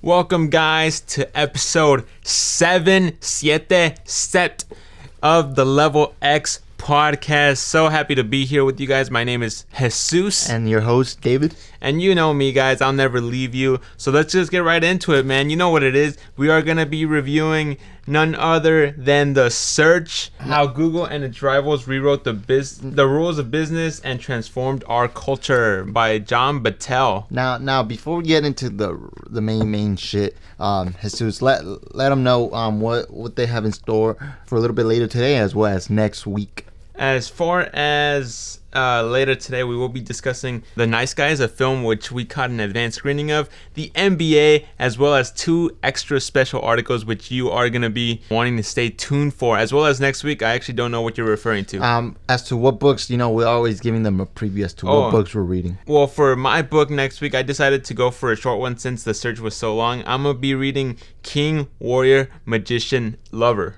Welcome, guys, to episode 7 of the Level X Podcast. So happy to be here with you guys. My name is Jesus. And your host, David. And you know me, guys. I'll never leave you. So let's just get right into it, man. You know what it is. We are going to be reviewing none other than The Search, how Google and its rivals rewrote the rules of business and transformed our culture, by John Battelle. Now, before we get into the main shit, Jesus, let them know what they have in store for a little bit later today as well as next week. As far as later today, we will be discussing The Nice Guys, a film which we caught an advanced screening of, the NBA, as well as 2 extra special articles which you are going to be wanting to stay tuned for, as well as next week. I actually don't know what you're referring to. As to what books, we're always giving them a preview as to what books we're reading. Well, for my book next week, I decided to go for a short one since The Search was so long. I'm going to be reading King, Warrior, Magician, Lover.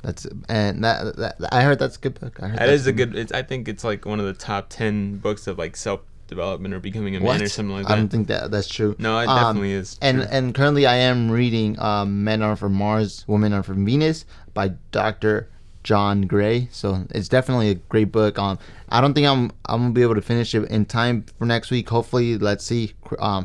That I heard that's a good book. I think it's like one of the top 10 books of like self-development or becoming a man or something like that. I don't think that's true. No, it definitely is. And currently I am reading Men Are From Mars, Women Are From Venus by Dr. John Gray. So it's definitely a great book. I don't think I'm gonna be able to finish it in time for next week. Hopefully, let's see.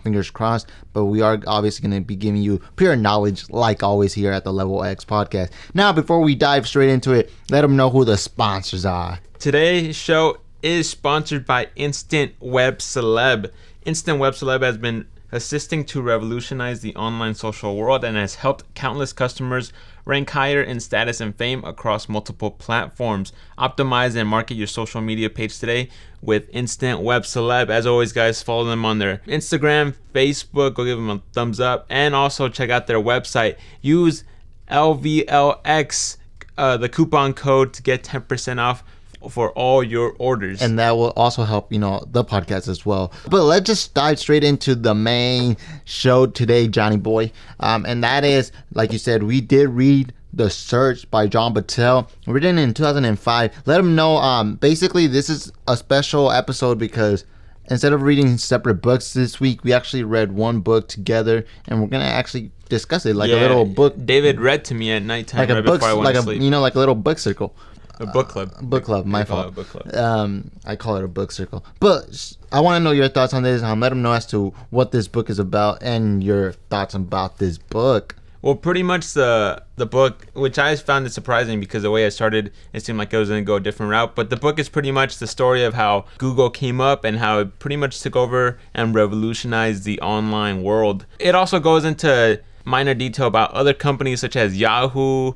Fingers crossed. But we are obviously gonna be giving you pure knowledge, like always here at the Level X Podcast. Now, before we dive straight into it, let them know who the sponsors are. Today's show is sponsored by Instant Web Celeb. Instant Web Celeb has been assisting to revolutionize the online social world and has helped countless customers rank higher in status and fame across multiple platforms. Optimize and market your social media page today with Instant Web Celeb. As always, guys, follow them on their Instagram, Facebook. Go give them a thumbs up. And also check out their website. Use LVLX, the coupon code, to get 10% off for all your orders. And that will also help, the podcast as well. But let's just dive straight into the main show today, Johnny boy. And that is, like you said, we did read The Search by John Battelle, written in 2005. Let them know, basically this is a special episode because instead of reading separate books this week, we actually read one book together, and we're gonna actually discuss it like a little book. David read to me at nighttime, like before I went to sleep. Like a little book circle. A book club. Book club, my fault. Book club. I call it a book circle. But I want to know your thoughts on this. Let them know as to what this book is about and your thoughts about this book. Well, pretty much the book, which I found it surprising because the way I started, it seemed like it was going to go a different route. But the book is pretty much the story of how Google came up and how it pretty much took over and revolutionized the online world. It also goes into minor detail about other companies such as Yahoo,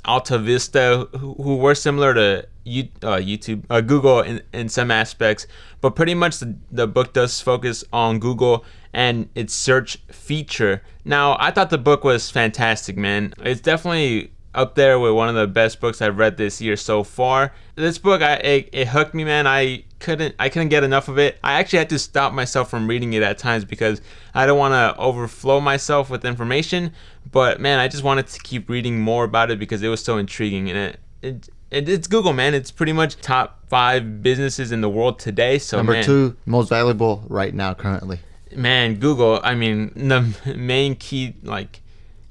Alta Vista, who were similar to Google in some aspects, but pretty much the book does focus on Google and its search feature. Now, I thought the book was fantastic, man. It's definitely up there with one of the best books I've read this year so far. This book, it hooked me, man. I couldn't get enough of it. I actually had to stop myself from reading it at times because I don't want to overflow myself with information. But man, I just wanted to keep reading more about it because it was so intriguing. And it's Google, man. It's pretty much top 5 businesses in the world today. So number 2 most valuable right now currently. Man, Google. I mean, the main key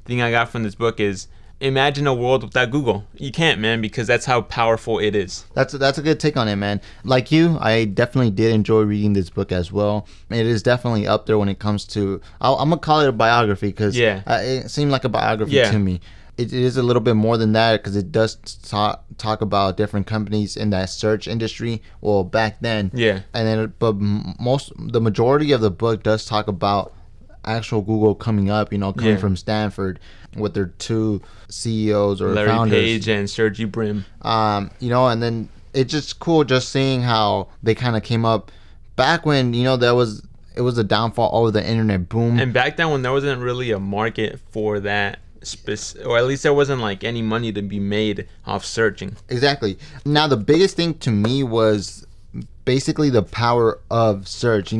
thing I got from this book is, imagine a world without Google. You can't, man, because that's how powerful it is. That's a good take on it, man. Like you, I definitely did enjoy reading this book as well. It is definitely up there when it comes to, I'm going to call it a biography because it seemed like a biography to me. It is a little bit more than that because it does talk about different companies in that search industry. Well, back then. Yeah. And then, but the majority of the book does talk about actual Google coming up, coming from Stanford with their 2 CEOs or Larry founders. Larry Page and Sergey Brin. And then it's just cool just seeing how they kind of came up back when, it was a downfall of the internet boom. And back then when there wasn't really a market for that, or at least there wasn't any money to be made off searching. Exactly. Now, the biggest thing to me was basically the power of search.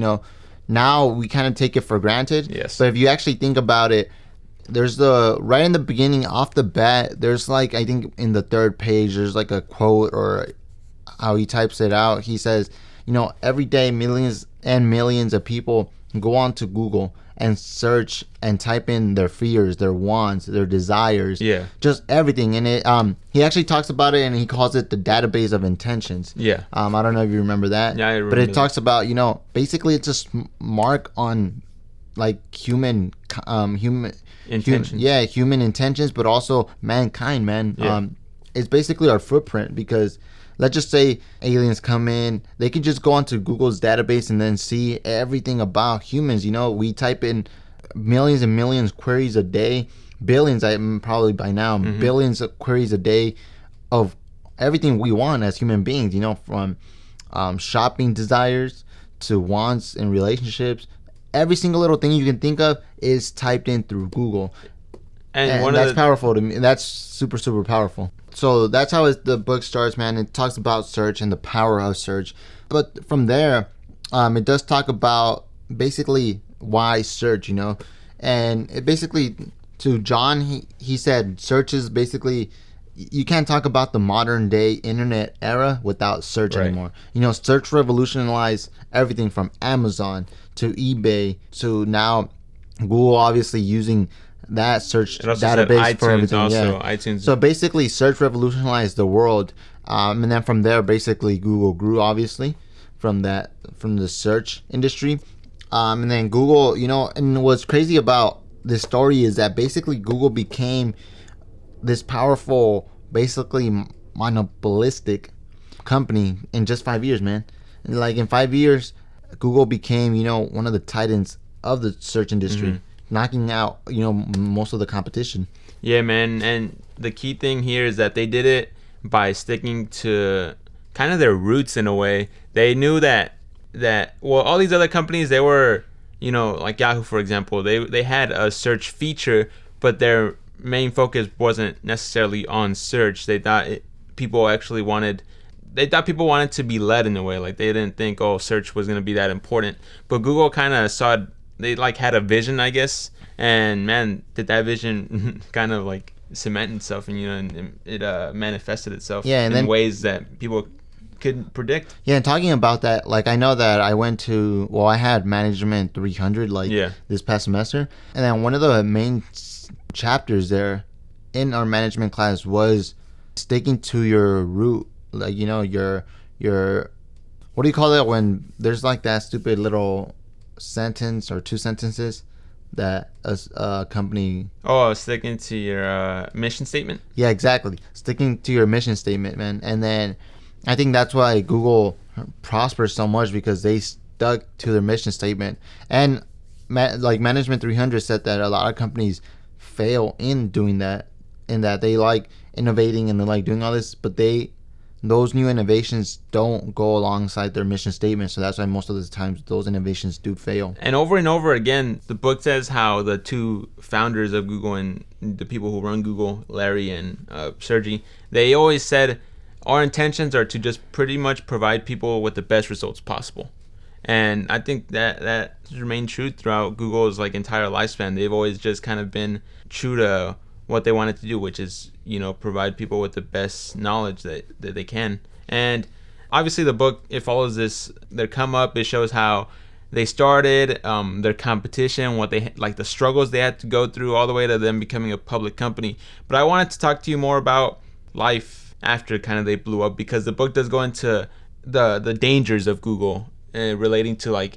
Now we kind of take it for granted. Yes. But if you actually think about it, there's right in the beginning, off the bat, there's I think in the 3rd page, there's a quote or how he types it out. He says, every day millions and millions of people go on to Google and search and type in their fears, their wants, their desires, just everything. And it he actually talks about it, and he calls it the database of intentions. I don't know if you remember that. I remember. But it talks about, basically it's a mark on like human intentions. Human intentions, but also mankind, man. It's basically our footprint, because let's just say aliens come in, they can just go onto Google's database and then see everything about humans. We type in millions and millions queries a day, billions, probably by now, billions of queries a day of everything we want as human beings, from shopping desires to wants and relationships. Every single little thing you can think of is typed in through Google. And that's powerful to me. That's super, super powerful. So that's how the book starts, man. It talks about search and the power of search. But from there, it does talk about basically why search, And it basically, to John, he said search is basically, you can't talk about the modern day internet era without search anymore. Search revolutionized everything from Amazon to eBay to now Google, obviously using that search database for everything. iTunes. So basically, search revolutionized the world, and then from there, basically, Google grew, obviously, from the search industry, and then Google, and what's crazy about this story is that basically Google became this powerful, basically monopolistic company in just 5 years, man. Like in 5 years, Google became, one of the titans of the search industry. Knocking out, most of the competition. Yeah, man. And the key thing here is that they did it by sticking to kind of their roots in a way. They knew that all these other companies, they were, like Yahoo, for example, they had a search feature, but their main focus wasn't necessarily on search. They thought people wanted to be led in a way. Like they didn't think, search was going to be that important. But Google kind of saw it. They had a vision, I guess, and man, did that vision kind of cement itself, and it manifested itself in ways that people couldn't predict. Yeah, and talking about that, I know that I had Management 300 this past semester, and then one of the main chapters there in our management class was sticking to your root, your what do you call it when there's that stupid little sentence or two sentences that a company sticking to your mission statement. Yeah, exactly, sticking to your mission statement, man. And then I think that's why Google prospers so much, because they stuck to their mission statement. And Management 300 said that a lot of companies fail in doing that, in that they like innovating and they like doing all this, but those new innovations don't go alongside their mission statement. So that's why most of the times those innovations do fail. And over again, the book says how the two founders of Google and the people who run Google, Larry and Sergey, they always said our intentions are to just pretty much provide people with the best results possible. And I think that remained true throughout Google's entire lifespan. They've always just kind of been true to what they wanted to do, which is, provide people with the best knowledge that they can. And obviously the book, it follows their come up. It shows how they started, their competition, what they the struggles they had to go through, all the way to them becoming a public company. But I wanted to talk to you more about life after kind of they blew up, because the book does go into the dangers of Google, relating to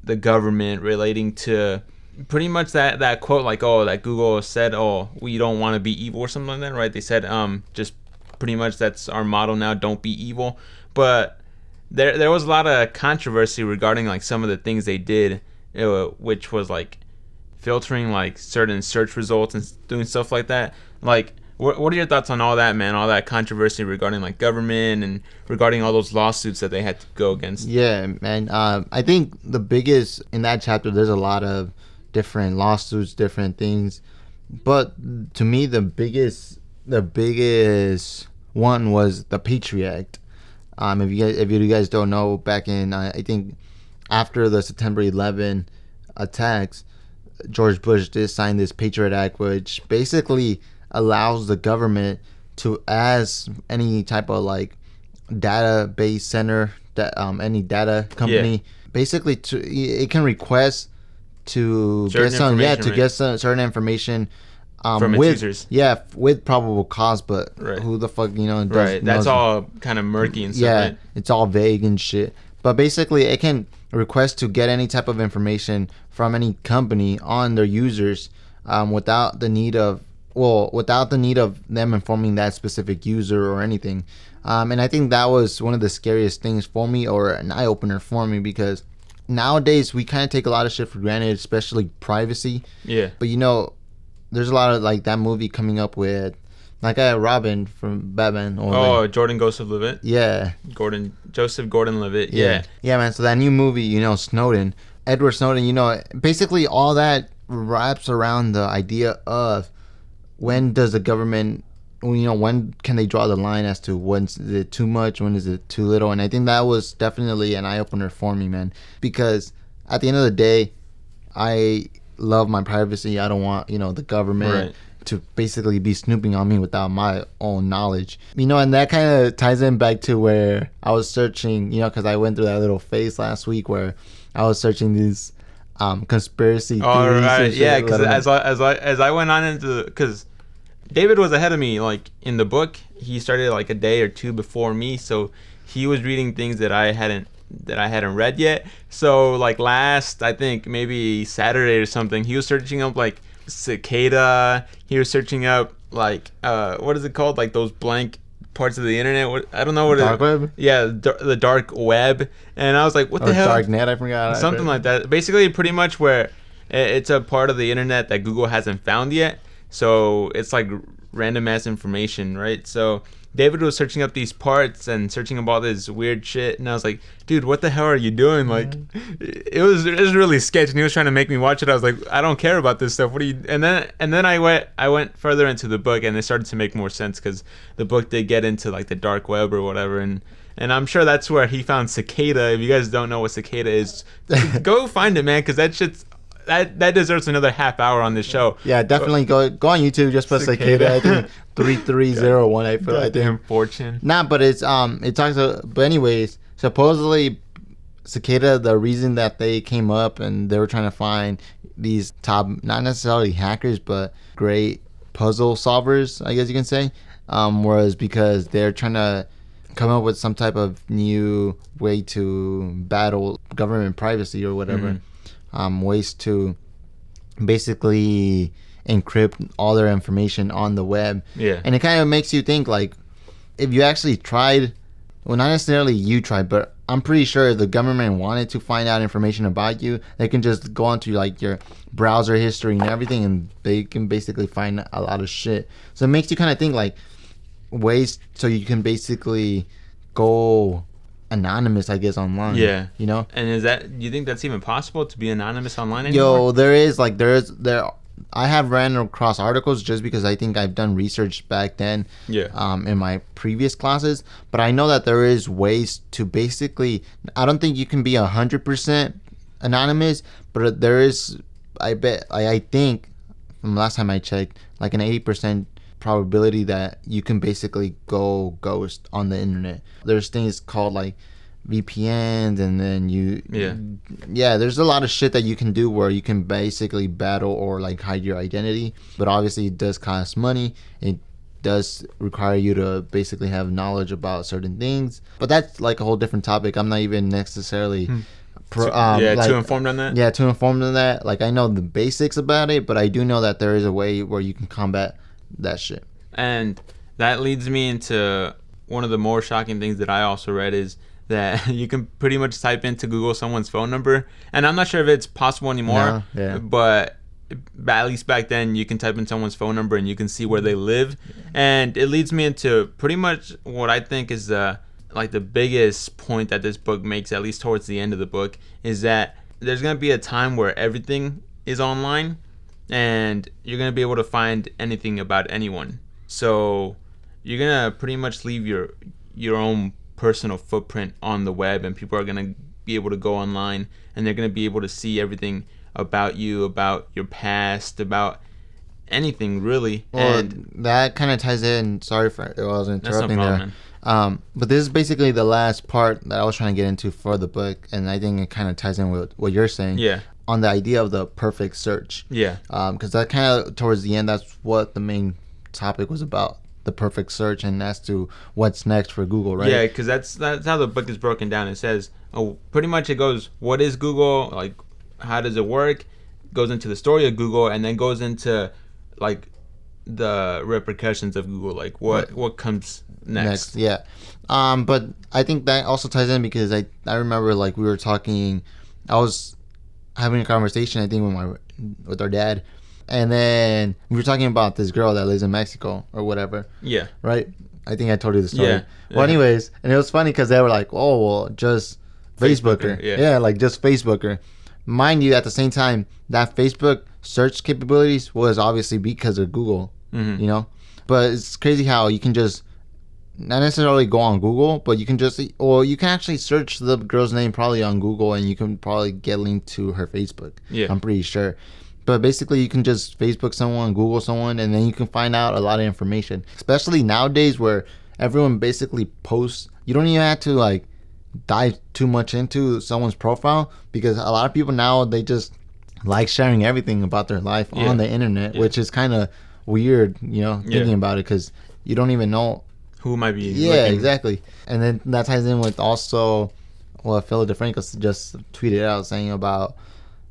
the government, relating to pretty much that quote, that Google said, we don't want to be evil or something like that, right? They said just pretty much that's our motto now, don't be evil. But there was a lot of controversy regarding some of the things they did, which was filtering certain search results and doing stuff like that. What are your thoughts on all that, man? All that controversy regarding government and regarding all those lawsuits that they had to go against. Yeah, man. I think the biggest in that chapter, there's a lot of different lawsuits, different things, but to me the biggest one was the Patriot Act. If you guys don't know, back in I think after the September 11 attacks, George Bush did sign this Patriot Act, which basically allows the government to, as any type of database center, any data company, basically it can request to get some certain information from its users. Yeah, with probable cause, but who the fuck, That's all kind of murky and stuff. Yeah, right? It's all vague and shit. But basically, it can request to get any type of information from any company on their users without the need of them informing that specific user or anything. And I think that was one of the scariest things for me, or an eye-opener for me, because nowadays we kind of take a lot of shit for granted, especially privacy. Yeah. But there's a lot of like that movie coming up with like Robin from Batman. Jordan Joseph-Levitt. Yeah. Joseph Gordon-Levitt. Yeah. Yeah, man. So that new movie, Snowden, Edward Snowden, basically all that wraps around the idea of when does the government, when can they draw the line as to when is it too much, when is it too little? And I think that was definitely an eye-opener for me, man. Because at the end of the day, I love my privacy. I don't want, the government to basically be snooping on me without my own knowledge. And that kind of ties in back to where I was searching, because I went through that little phase last week where I was searching these conspiracy theories. Oh, right. Yeah, because as I went on into, because David was ahead of me, like in the book. He started like a day or two before me, so he was reading things that I hadn't read yet. So like last, I think maybe Saturday or something, he was searching up like cicada. He was searching up like what is it called? Like those blank parts of the internet. I don't know what dark web. Yeah, the dark web. And I was like, what the hell? Dark net. I forgot. Something like that. Basically, pretty much where it's a part of the internet that Google hasn't found yet. So it's like random ass information, right? So David was searching up these parts and searching up all this weird shit, and I was like, dude, what the hell are you doing? Like, it was really sketchy, and he was trying to make me watch it. I was like, I don't care about this stuff. What are you? And then I went further into the book, and it started to make more sense because the book did get into like the dark web or whatever, and I'm sure that's where he found cicada. If you guys don't know what cicada is, go find it, man, because that shit's that deserves another half hour on this show. Yeah, definitely go on YouTube. Just put cicada. I think 3301. I think fortune. Nah, but it talks. But anyways, supposedly cicada. The reason that they came up and they were trying to find these top, not necessarily hackers, but great puzzle solvers, I guess you can say, was because they're trying to come up with some type of new way to battle government privacy or whatever. Mm-hmm. Ways to basically encrypt all their information on the web. Yeah. And it kind of makes you think, like, if you actually tried, well, not necessarily you tried, but I'm pretty sure if the government wanted to find out information about you, they can just go onto like your browser history and everything, and they can basically find a lot of shit. So it makes you kind of think, like, ways so you can basically go anonymous, I guess, online. Yeah. And you think that's even possible to be anonymous online Yo, anymore? there I have ran across articles just because I think I've done research back then. Yeah. In my previous classes, but I know that there is ways to basically, I don't think you can be 100% anonymous, but there is, I think from last time I checked, like an 80% probability that you can basically go ghost on the internet. There's things called like VPNs, and then there's a lot of shit that you can do where you can basically battle or like hide your identity, but obviously it does cost money. It does require you to basically have knowledge about certain things, but that's like a whole different topic. I'm not even necessarily too informed on that. Yeah, too informed on that. Like, I know the basics about it, but I do know that there is a way where you can combat that shit. And that leads me into one of the more shocking things that I also read, is that you can pretty much type into Google someone's phone number, and I'm not sure if it's possible anymore, but at least back then you can type in someone's phone number and you can see where they live. And it leads me into pretty much what I think is the biggest point that this book makes, at least towards the end of the book, is that there's going to be a time where everything is online and you're going to be able to find anything about anyone. So you're going to pretty much leave your own personal footprint on the web, and people are going to be able to go online and they're going to be able to see everything about you, about your past, about anything really. Well, and that kind of ties in. Sorry for I was interrupting no there. But this is basically the last part that I was trying to get into for the book, and I think it kind of ties in with what you're saying. Yeah. on the idea of the perfect search. Yeah. Because that kind of towards the end, that's what the main topic was about. The perfect search, and as to what's next for Google, right? Yeah, because that's how the book is broken down. It says, pretty much it goes, what is Google? Like, how does it work? Goes into the story of Google, and then goes into like the repercussions of Google, like what comes next. Yeah. But I think that also ties in because I remember like we were talking, I was having a conversation I think with our dad, and then we were talking about this girl that lives in Mexico or whatever. Yeah. Right. I think I told you the story. Yeah. Well, anyways, and it was funny because they were like, "Oh, well, just Facebook her." Yeah, like just Facebook her. Mind you, at the same time, that Facebook search capabilities was obviously because of Google, you know? But it's crazy how you can just not necessarily go on Google, but you can just, or you can actually search the girl's name probably on Google and you can probably get linked to her Facebook. Yeah. I'm pretty sure. But basically, you can just Facebook someone, Google someone, and then you can find out a lot of information, especially nowadays where everyone basically posts. You don't even have to like dive too much into someone's profile because a lot of people now, they just like sharing everything about their life on the internet, which is kind of weird, you know, thinking about it, because you don't even know who might be looking. Exactly. And then that ties in with also what Philip DeFranco just tweeted out saying about,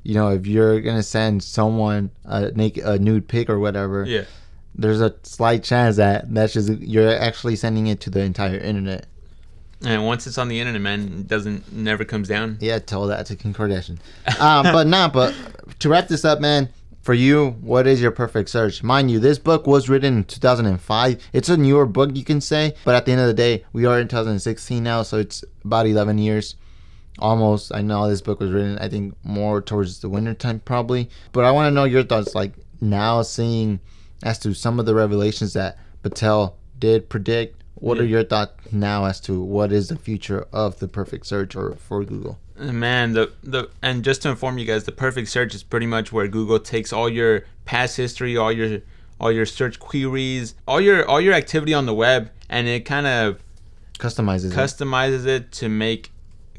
you know, if you're gonna send someone a nude pic or whatever, there's a slight chance that's just you're actually sending it to the entire internet. And once it's on the internet, man, it never comes down. Yeah, tell that to Kim Kardashian. But to wrap this up, man, for you, what is your perfect search? Mind you, this book was written in 2005. It's a newer book, you can say, but at the end of the day, we are in 2016 now, so it's about 11 years. Almost. I know this book was written, I think, more towards the winter time, probably. But I want to know your thoughts, like, now seeing as to some of the revelations that Battelle did predict. What are your thoughts now as to what is the future of the perfect search or for Google? Man, and just to inform you guys, the perfect search is pretty much where Google takes all your past history, all your search queries, all your activity on the web, and it kind of customizes it to make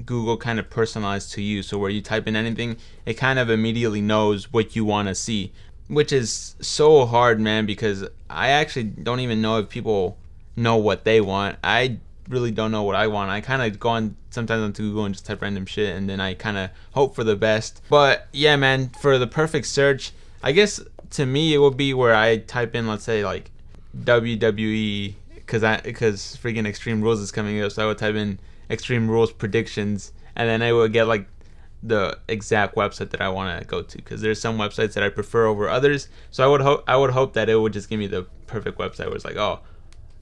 Google kind of personalized to you. So where you type in anything, it kind of immediately knows what you want to see, which is so hard, man, because I actually don't even know if people know what they want. I really don't know what I want. I kind of go on sometimes onto Google and just type random shit, and then I kind of hope for the best. But yeah, man, for the perfect search, I guess to me it would be where I type in, let's say, like WWE, because freaking Extreme Rules is coming up, so I would type in Extreme Rules predictions, and then I would get like the exact website that I want to go to, because there's some websites that I prefer over others. So I would hope that it would just give me the perfect website where it's like, oh,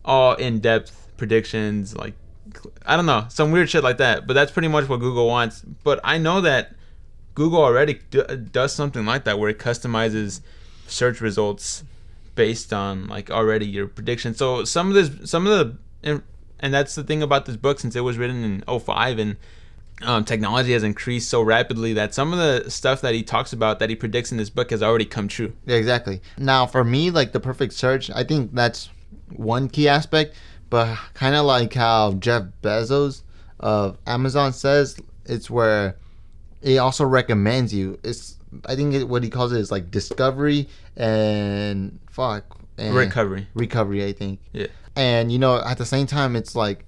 all in-depth predictions, like, I don't know, some weird shit like that. But that's pretty much what Google wants. But I know that Google already does something like that, where it customizes search results based on like already your predictions. So and that's the thing about this book, since it was written in 2005 and technology has increased so rapidly that some of the stuff that he talks about, that he predicts in this book, has already come true. Yeah, exactly. Now, for me, like the perfect search, I think that's one key aspect, but kind of like how Jeff Bezos of Amazon says, it's where it also recommends you. I think what he calls it is like discovery and recovery, I think. Yeah. And, you know, at the same time, it's like,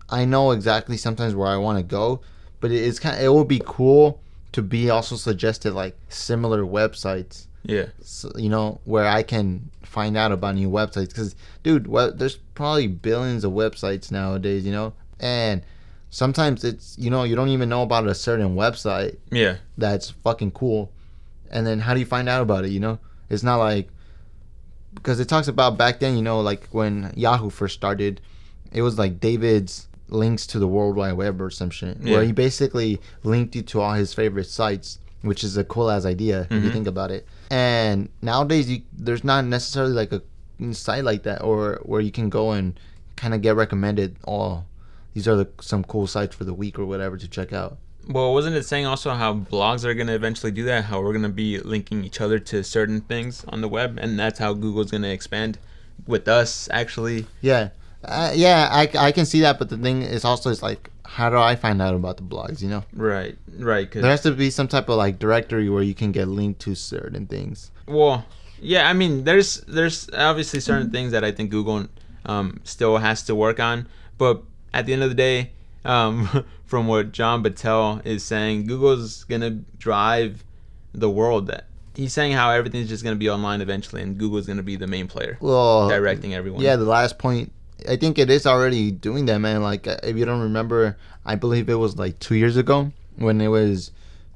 I know exactly sometimes where I want to go, but it would be cool to be also suggested like similar websites. Yeah. So, you know, where I can find out about new websites, because, dude, there's probably billions of websites nowadays, you know, and sometimes it's, you know, you don't even know about a certain website. Yeah. That's fucking cool, and then how do you find out about it? You know, it's not like, because it talks about back then, you know, like when Yahoo first started, it was like David's links to the World Wide Web or some shit, where he basically linked you to all his favorite sites, which is a cool ass idea if you think about it. And nowadays, there's not necessarily like a site like that, or where you can go and kind of get recommended, these are some cool sites for the week or whatever to check out. Well, wasn't it saying also how blogs are going to eventually do that? How we're going to be linking each other to certain things on the web, and that's how Google's going to expand with us, actually. Yeah. Yeah, I can see that, but the thing is also is like, how do I find out about the blogs? You know? Right. Cause there has to be some type of like directory where you can get linked to certain things. Well, yeah, I mean, there's obviously certain things that I think Google still has to work on, but at the end of the day, from what John Battelle is saying, Google's gonna drive the world. That he's saying how everything's just gonna be online eventually, and Google's gonna be the main player, directing everyone. Yeah, the last point, I think it is already doing that, man. Like, if you don't remember, I believe it was like 2 years ago when it was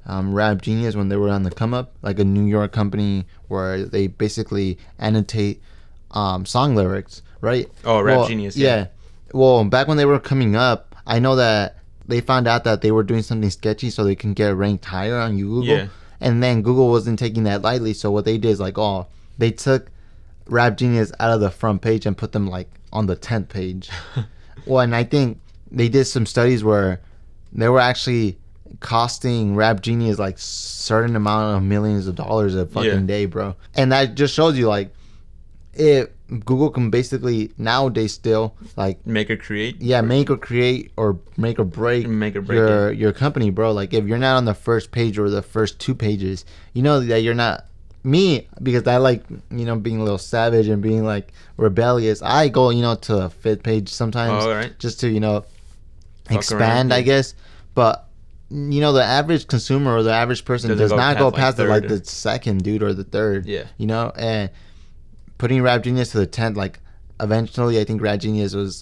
Rap Genius, when they were on the come up, like a New York company where they basically annotate song lyrics, right? Oh, Rap Genius. Yeah. Well, back when they were coming up, I know that they found out that they were doing something sketchy so they can get ranked higher on Google. Yeah. And then Google wasn't taking that lightly, so what they did is like, they took Rap Genius out of the front page and put them like on the 10th page. Well, and I think they did some studies where they were actually costing Rap Genius like certain amount of millions of dollars a fucking day, bro. And that just shows you like, if Google can basically nowadays still like make or create or make or break your company, bro. Like, if you're not on the first page or the first 2 pages, you know that you're not. Me, because I like, you know, being a little savage and being like rebellious, I go, you know, to a 5th page sometimes, just to, you know, expand, I guess. But you know, the average consumer or the average person does not go past the 2nd, dude, or the 3rd. Yeah. You know, and putting Rap Genius to the 10th, like, eventually I think Rap Genius was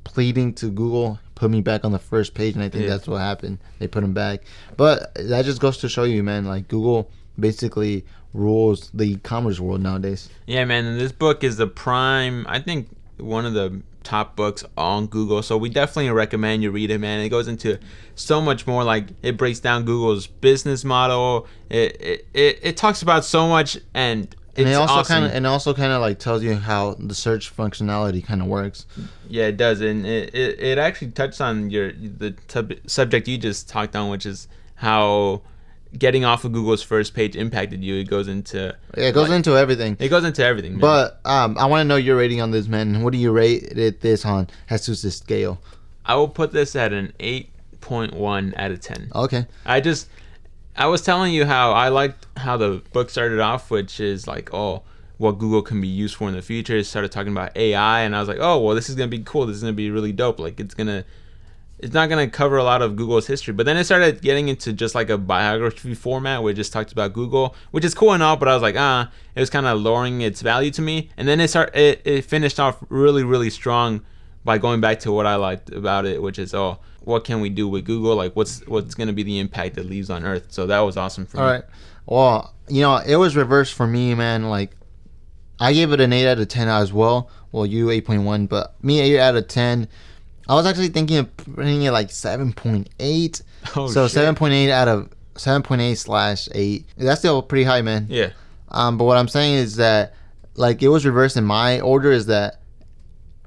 pleading to Google, put me back on the first page, and I think that's what happened. They put him back. But that just goes to show you, man, like, Google basically rules the e-commerce world nowadays. Yeah, man, and this book is the prime, I think, one of the top books on Google, so we definitely recommend you read it, man. It goes into so much more. Like, it breaks down Google's business model. It talks about so much, and it also kind of like tells you how the search functionality kind of works. Yeah, it does, and it actually touches on the subject you just talked on, which is how getting off of Google's first page impacted you. It goes into everything. It goes into everything, man. But I want to know your rating on this, man. What do you rate this on Jesus' scale? I will put this at an 8.1 out of 10. Okay. I was telling you how I liked how the book started off, which is like, what Google can be used for in the future. It started talking about AI, and I was like, this is gonna be cool. This is gonna be really dope. Like, it's not going to cover a lot of Google's history. But then it started getting into just like a biography format where it just talked about Google, which is cool and all, but I was like, it was kind of lowering its value to me. And then it finished off really, really strong by going back to what I liked about it, which is, what can we do with Google? Like, what's going to be the impact it leaves on Earth? So that was awesome for me. All right. Well, you know, it was reversed for me, man. Like, I gave it an 8 out of 10 as well. Well, you 8.1, but me 8 out of 10. I was actually thinking of putting it like 7.8. So 7.8 out of 7.8/8. That's still pretty high, man. Yeah. But what I'm saying is that, like, it was reversed in my order. Is that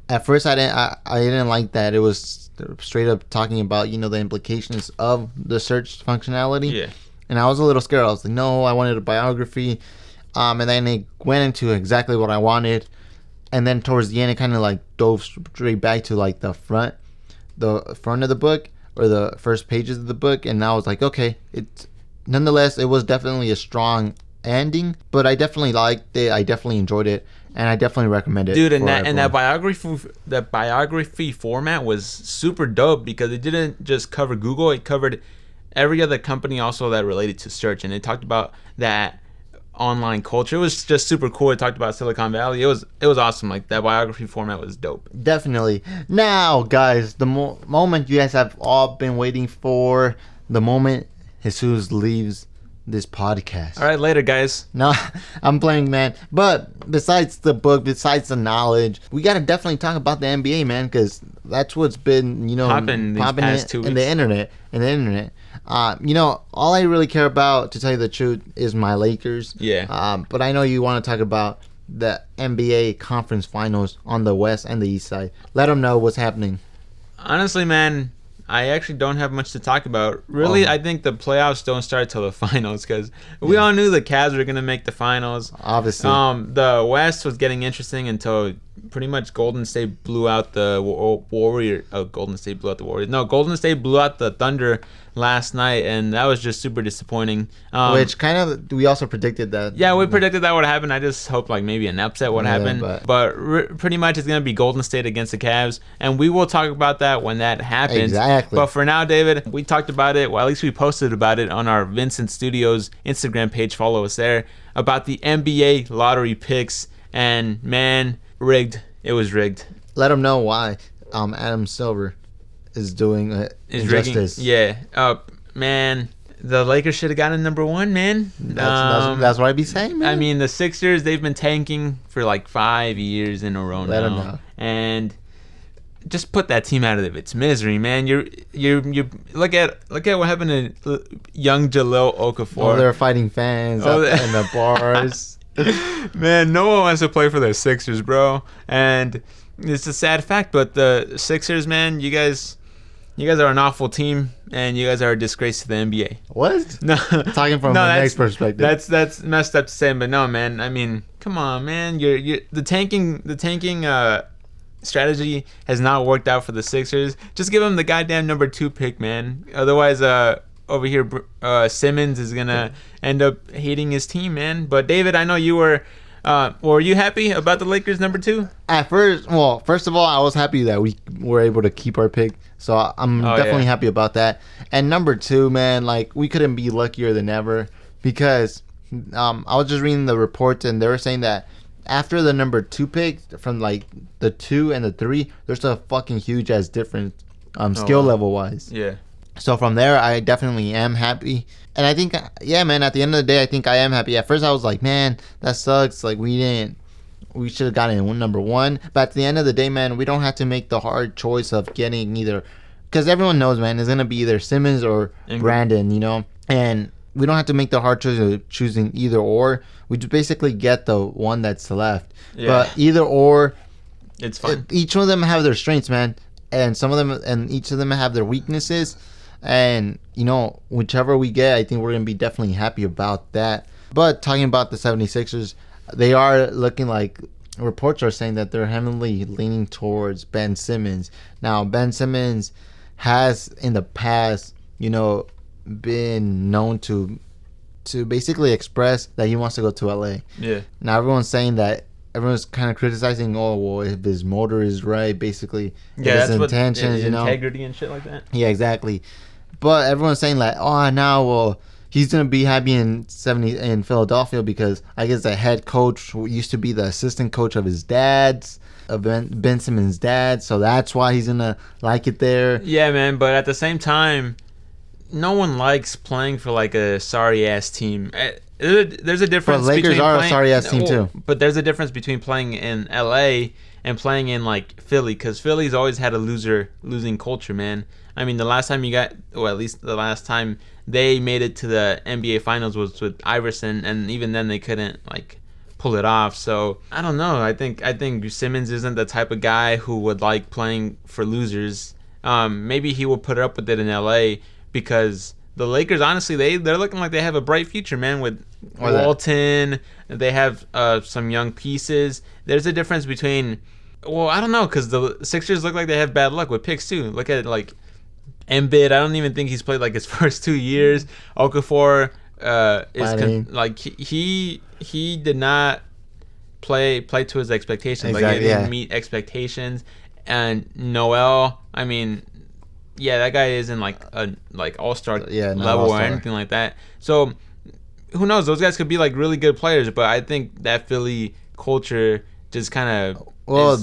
at first I didn't like that it was straight up talking about, you know, the implications of the search functionality. Yeah. And I was a little scared. I was like, no, I wanted a biography. And then it went into exactly what I wanted. And then towards the end, it kind of like dove straight back to like the front of the book, or the first pages of the book. And I was like, okay, nonetheless, it was definitely a strong ending, but I definitely liked it. I definitely enjoyed it, and I definitely recommend it. Dude, and that biography format was super dope because it didn't just cover Google; it covered every other company also that related to search, and it talked about that online culture. It was just super cool. It talked about Silicon Valley. It was awesome. Like, that biography format was dope. Definitely. Now, guys, the moment you guys have all been waiting for, the moment Jesus leaves this podcast. All right, later, guys. No, I'm playing, man. But besides the book, besides the knowledge, we gotta definitely talk about the NBA, man, because that's what's been, you know, popping in the internet. You know, all I really care about, to tell you the truth, is my Lakers. Yeah. But I know you want to talk about the NBA conference finals on the West and the East side. Let them know what's happening. Honestly, man, I actually don't have much to talk about. Really, I think the playoffs don't start till the finals, because we all knew the Cavs were going to make the finals. Obviously. The West was getting interesting until pretty much Golden State blew out the Warriors. Oh, Golden State blew out the Warriors. No, Golden State blew out the Thunder last night, and that was just super disappointing. Which kind of, we also predicted that. Yeah, we predicted that would happen. I just hope like maybe an upset would happen. But pretty much it's going to be Golden State against the Cavs, and we will talk about that when that happens. Exactly. But for now, David, we talked about it. Well, at least we posted about it on our Vincent Studios Instagram page. Follow us there. About the NBA lottery picks, and man, rigged. It was rigged. Let them know why Adam Silver is doing injustice. Yeah. Man, the Lakers should have gotten number 1, man. That's what I be saying, man. I mean, the Sixers, they've been tanking for like 5 years in a row now. Let them know. And just put that team out of its misery, man. You look at what happened to young Jahlil Okafor. Oh, they're fighting fans in the bars. Man, no one wants to play for the Sixers, bro. And it's a sad fact, but the Sixers, man, you guys are an awful team, and you guys are a disgrace to the NBA. What? No, talking from the next perspective. That's messed up to say, but no, man. I mean, come on, man. You're the tanking strategy has not worked out for the Sixers. Just give them the goddamn number 2 pick, man. Otherwise, over here, Simmons is gonna end up hating his team, man. But David, I know you were you happy about the Lakers number 2? At first of all, I was happy that we were able to keep our pick. So I'm definitely happy about that. And number 2, man, like we couldn't be luckier than ever, because I was just reading the reports, and they were saying that after the number 2 pick, from like the 2 and the 3, there's a fucking huge ass difference skill level wise. Yeah. So from there, I definitely am happy. And I think, yeah, man, at the end of the day, I think I am happy. At first, I was like, man, that sucks. Like, we should have gotten number 1. But at the end of the day, man, we don't have to make the hard choice of getting either. Because everyone knows, man, it's going to be either Simmons or Brandon, you know? And we don't have to make the hard choice of choosing either or. We just basically get the one that's left. Yeah. But either or, it's fine. Each of them have their strengths, man. And each of them have their weaknesses. And, you know, whichever we get, I think we're going to be definitely happy about that. But talking about the 76ers, they are looking like, reports are saying that they're heavily leaning towards Ben Simmons. Now, Ben Simmons has in the past, you know, been known to basically express that he wants to go to LA. Yeah. Now, everyone's kind of criticizing, if his motor is right, basically. Yeah, his intentions, integrity and shit like that. Yeah, exactly. But everyone's saying like, he's gonna be happy in Philadelphia because I guess the head coach used to be the assistant coach of his dad's, of Ben Simmons' dad, so that's why he's gonna like it there. Yeah, man. But at the same time, no one likes playing for like a sorry ass team. There's a difference. But Lakers are a sorry ass team too. But there's a difference between playing in LA and playing in like Philly, because Philly's always had a losing culture, man. I mean, the last time at least the last time they made it to the NBA Finals was with Iverson, and even then they couldn't like pull it off. So I don't know. I think Simmons isn't the type of guy who would like playing for losers. Maybe he will put up with it in LA, because the Lakers, honestly, they're looking like they have a bright future, man, with Walton. They have some young pieces. There's a difference between, I don't know, because the Sixers look like they have bad luck with picks too. Look at like Embiid. I don't even think he's played like his first 2 years. Okafor he did not play to his expectations. Exactly, like he didn't meet expectations. And Noel, I mean, yeah, that guy isn't like a all-star level or anything like that. So who knows? Those guys could be like really good players, but I think that Philly culture just kind of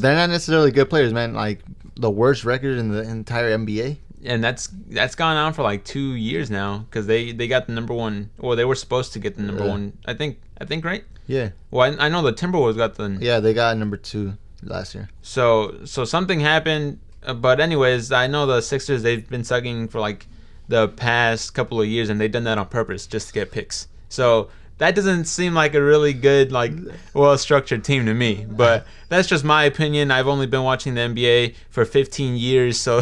they're not necessarily good players, man. Like the worst record in the entire NBA. And that's gone on for like 2 years now, because they got the number 1. Well, they were supposed to get the number 1. I think right. Yeah. Well, I know the Timberwolves got the. Yeah, they got number 2 last year. So something happened, but anyways, I know the Sixers, they've been sucking for like the past couple of years, and they've done that on purpose just to get picks. So that doesn't seem like a really good, like, well-structured team to me. But that's just my opinion. I've only been watching the NBA for 15 years, so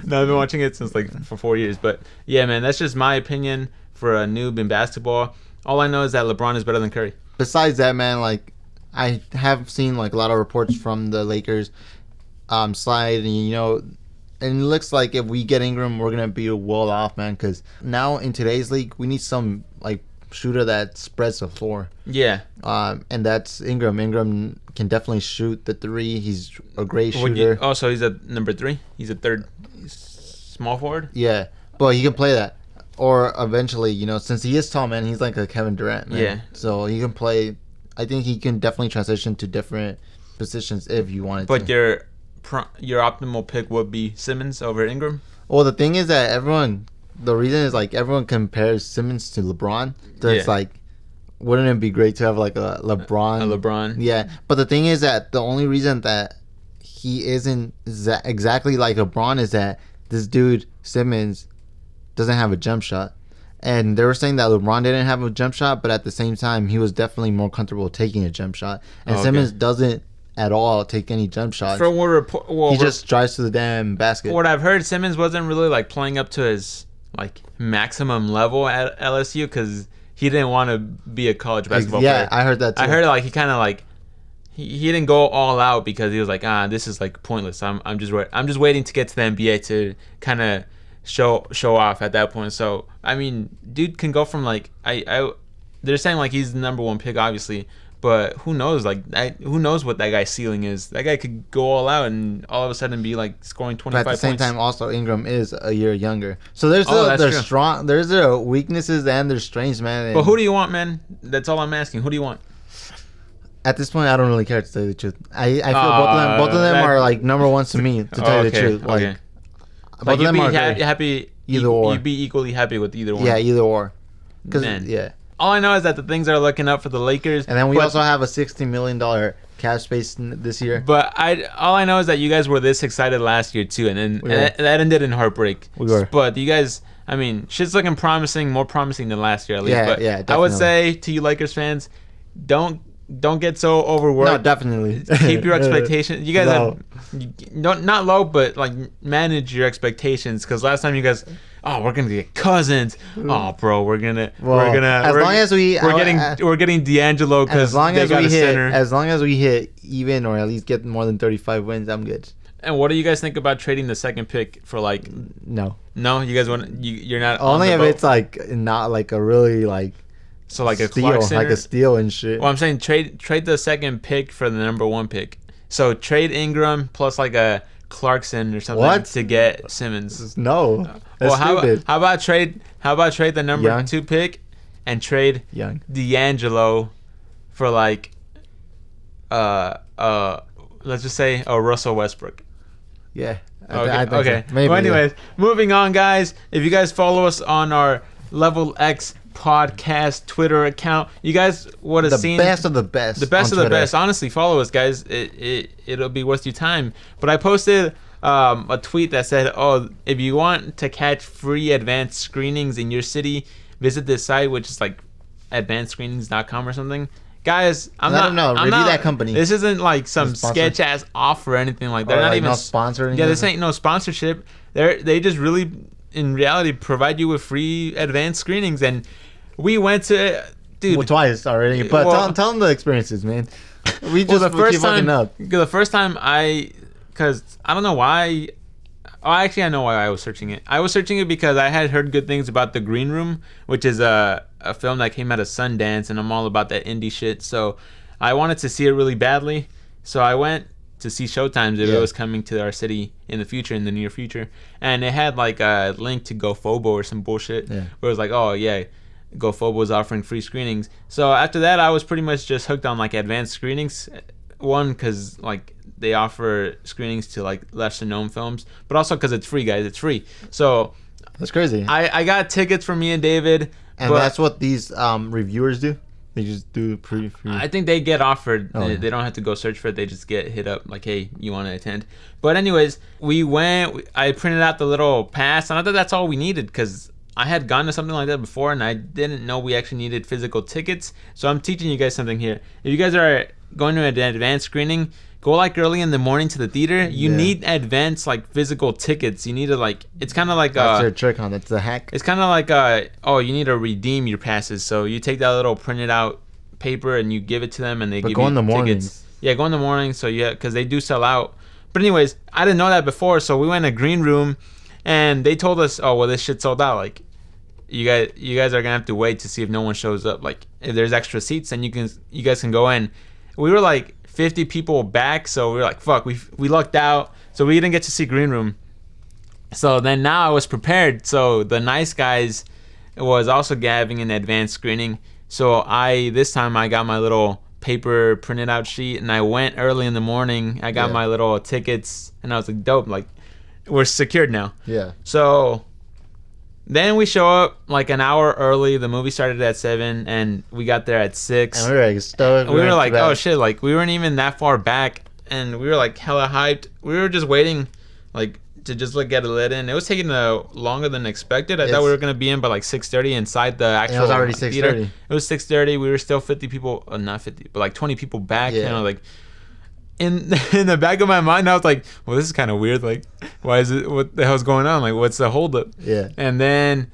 no, I've been watching it since like for 4 years. But yeah, man, that's just my opinion for a noob in basketball. All I know is that LeBron is better than Curry. Besides that, man, like, I have seen like a lot of reports from the Lakers slide, and and it looks like if we get Ingram, we're gonna be well off, man. Because now in today's league, we need some like shooter that spreads the floor. Yeah. And that's Ingram. Ingram can definitely shoot the three. He's a great shooter. Also, he's a number 3. He's a third small forward. Yeah, but he can play that. Or eventually, since he is tall, man, he's like a Kevin Durant, man. Yeah. So he can play. I think he can definitely transition to different positions if you wanted to. But your optimal pick would be Simmons over Ingram? Well, the thing is that the reason is like everyone compares Simmons to LeBron. So it's like, wouldn't it be great to have like a LeBron? A LeBron. Yeah. But the thing is that the only reason that he isn't exactly like LeBron is that this dude, Simmons, doesn't have a jump shot. And they were saying that LeBron didn't have a jump shot, but at the same time, he was definitely more comfortable taking a jump shot. And Simmons doesn't at all take any jump shots. From what report, he just drives to the damn basket. What I've heard, Simmons wasn't really like playing up to his like maximum level at LSU because he didn't want to be a college basketball player. Yeah, I heard that too. I heard like he kind of like he didn't go all out because he was like, this is like pointless. I'm just waiting to get to the NBA to kind of show off at that point. So I mean, dude can go from like they're saying like he's the number 1 pick obviously, but who knows? Like who knows what that guy's ceiling is? That guy could go all out and all of a sudden be like scoring 25 points. But at the same time, also Ingram is a year younger, so there's strong, there's weaknesses and there's strengths, man. But who do you want, man? That's all I'm asking. Who do you want? At this point, I don't really care to tell you the truth. I feel both of them are like number 1s to me. To tell you the truth, like both of them are happy either or. You'd be equally happy with either one. Yeah, either or. Man, all I know is that the things are looking up for the Lakers. And then we also have a $60 million cap space this year. But all I know is that you guys were this excited last year too, and that ended in heartbreak. We were. But you guys, I mean, shit's looking promising, more promising than last year at least. Yeah, but definitely. I would say to you Lakers fans, don't get so overworked. No, definitely. Keep your expectations. You guys not low, but like manage your expectations. Because last time you guys, we're gonna get Cousins. Oh, bro, we're getting D'Angelo because they got a center. As long as we hit even or at least get more than 35 wins, I'm good. And what do you guys think about trading the second pick for like? No, you guys want you're not only if it's like not like a really like. So like steal, like a steal and shit. Well, I'm saying trade the second pick for the number 1 pick. So trade Ingram plus like a Clarkson or something to get Simmons. No, that's stupid. How about trade the number 2 pick and trade D'Angelo for like let's just say a Russell Westbrook. Yeah. Okay. So. Maybe, well, anyways, moving on, guys. If you guys follow us on our LevelXPodcast Twitter account, you guys would have seen the best of the best. The best of the best. Honestly, follow us, guys. It'll be worth your time. But I posted a tweet that said, if you want to catch free advanced screenings in your city, visit this site, which is like advancedscreenings.com or something. Guys, I'm not that company. This isn't like some sketch ass offer or anything like that. They're not even no sponsor. Yeah, this ain't no sponsorship. They just really, in reality, provide you with free advanced screenings. And we went to, dude. Well, twice already. But tell them the experiences, man. We just keep fucking up. The first time because I don't know why. Oh, actually, I know why I was searching it. I was searching it because I had heard good things about The Green Room, which is a film that came out of Sundance, and I'm all about that indie shit. So I wanted to see it really badly. So I went to see Showtime's if it was coming to our city in the near future. And it had like a link to GoFobo or some bullshit. Yeah. Where it was like, GoFobo is offering free screenings. So after that, I was pretty much just hooked on like advanced screenings. One, because like they offer screenings to like lesser known films, but also because it's free, guys. It's free. So that's crazy. I got tickets for me and David. And that's what these reviewers do? They just do free. I think they get offered. They don't have to go search for it. They just get hit up like, hey, you want to attend? But anyways, we went. I printed out the little pass, and I thought that's all we needed because I had gone to something like that before, and I didn't know we actually needed physical tickets. So I'm teaching you guys something here. If you guys are going to an advanced screening, go like early in the morning to the theater. You need advanced like physical tickets. You need to like, it's kind of like that's their trick on it. It's a hack. It's kind of like you need to redeem your passes. So you take that little printed out paper and you give it to them and they give you tickets. Go in the morning. Yeah, go in the morning. So yeah, because they do sell out. But anyways, I didn't know that before, so we went in a green room, and they told us, oh well, this shit sold out. Like, you guys are gonna have to wait to see if no one shows up. Like, if there's extra seats, then you guys can go in. We were like 50 people back, so we were like, fuck, we lucked out, so we didn't get to see green room. So then now I was prepared. So the nice guys was also having an advanced screening. So this time I got my little paper printed out sheet, and I went early in the morning. I got my little tickets, and I was like, dope, like, we're secured now. Yeah. So then we show up like an hour early. The movie started at 7, and we got there at 6. And we were like stoked. We were like, oh shit, like we weren't even that far back, and we were like hella hyped. We were just waiting, like, to just like get it let in. It was taking longer than expected. I thought we were gonna be in by like 6:30 inside the actual. It was already 6:30. It was 6:30. We were still 50 people, not 50, but like 20 people back. Yeah. You know, like in the back of my mind, I was like, well, this is kind of weird. Like, why is it? What the hell's going on? Like, what's the holdup? Yeah. And then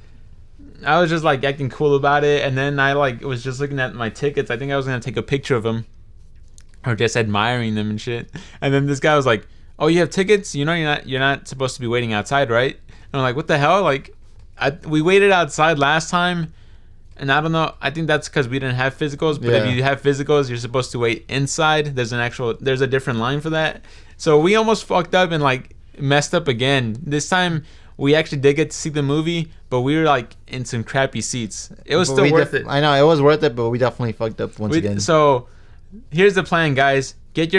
I was just like acting cool about it, and then I like was just looking at my tickets. I think I was gonna take a picture of them, or just admiring them and shit. And then this guy was like, oh, you have tickets? You know you're not supposed to be waiting outside, right? And I'm like, what the hell? Like, we waited outside last time, and I don't know. I think that's because we didn't have physicals. But if you have physicals, you're supposed to wait inside. There's a different line for that. So we almost fucked up and like messed up again. This time we actually did get to see the movie, but we were like in some crappy seats. It was still worth it. I know it was worth it, but we definitely fucked up once again. So here's the plan, guys. If